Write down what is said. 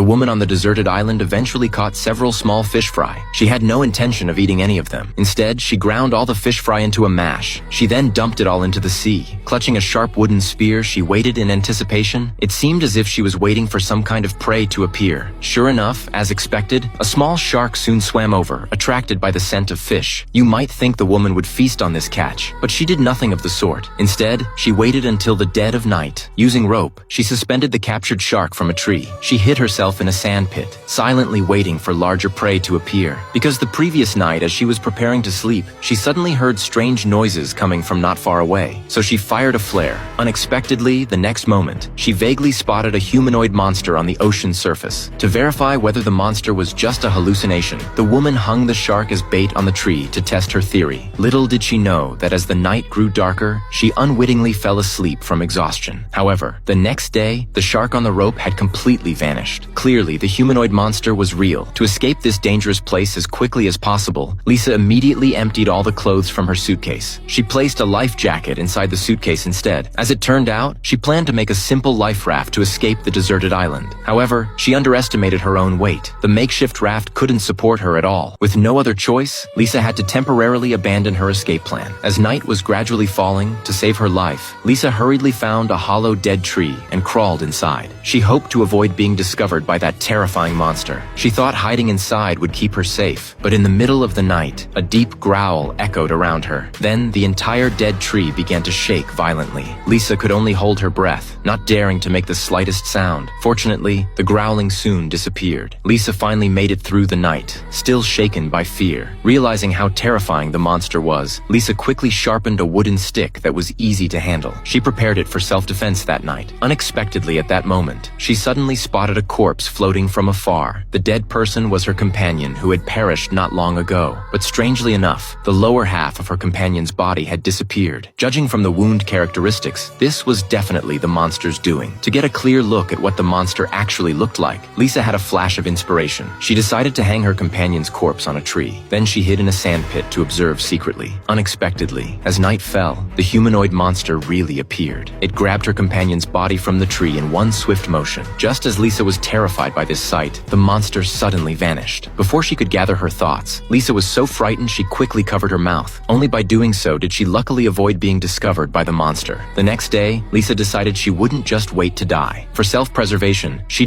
woman on the deserted island eventually caught several small fish fry. She had no intention of eating any of them. Instead, she ground all the fish fry into a mash. She then dumped it all into the sea. Clutching a sharp wooden spear, she waited in anticipation. It seemed as if she was waiting for some kind of prey to appear. Sure enough, as expected, a small shark soon swam over, attracted by the scent of fish. You might think the woman would feast on this catch, but she did nothing of the sort. Instead, she waited until the dead of night. Using rope, she suspended the captured shark from a tree. She hid herself in a sand pit, silently waiting for larger prey to appear. Because the previous night, as she was preparing to sleep, she suddenly heard strange noises coming from not far away. So she fired a flare. Unexpectedly, the next moment, she vaguely spotted a humanoid monster on the ocean surface. To verify whether the monster was just a hallucination, the woman hung the shark as bait on the tree to test her theory. Little did she know that as the night grew darker, she unwittingly fell asleep from exhaustion. However, the next day, the shark on the rope had completely vanished. Clearly, the humanoid monster was real. To escape this dangerous place as quickly as possible, Lisa immediately emptied all the clothes from her suitcase. She placed a life jacket inside the suitcase instead. As it turned out, she planned to make a simple life raft to escape the deserted island. However, she underestimated her own weight. The makeshift raft couldn't support her at all. With no other choice, Lisa had to temporarily abandon her escape plan. As night was gradually falling, to save her life, Lisa hurriedly found a hollow dead tree and crawled inside. She hoped to avoid being discovered by that terrifying monster. She thought hiding inside would keep her safe, but in the middle of the night, a deep growl echoed around her. Then the entire dead tree began to shake violently. Lisa could only hold her breath, not daring to make the slightest sound. Fortunately, the growling soon disappeared. Lisa finally made it through the night, still shaken by fear. Realizing how terrifying the monster was, Lisa quickly sharpened a wooden stick that was easy to handle. She prepared it for self-defense that night. Unexpectedly at that moment, she suddenly spotted a corpse floating from afar. The dead person was her companion who had perished not long ago. But strangely enough, the lower half of her companion's body had disappeared. Judging from the wound characteristics, this was definitely the monster's doing. To get a clear look at what the monster actually looked like, Lisa had a flash of inspiration. She decided to hang her companion's corpse on a tree. Then she hid in a sand pit to observe secretly. Unexpectedly, as night fell, the humanoid monster really appeared. It grabbed her companion's body from the tree in one swift motion. Just as Lisa was terrified by this sight, the monster suddenly vanished. Before she could gather her thoughts, Lisa was so frightened she quickly covered her mouth. Only by doing so did she luckily avoid being discovered by the monster. The next day, Lisa decided she wouldn't just wait to die. For self-preservation, she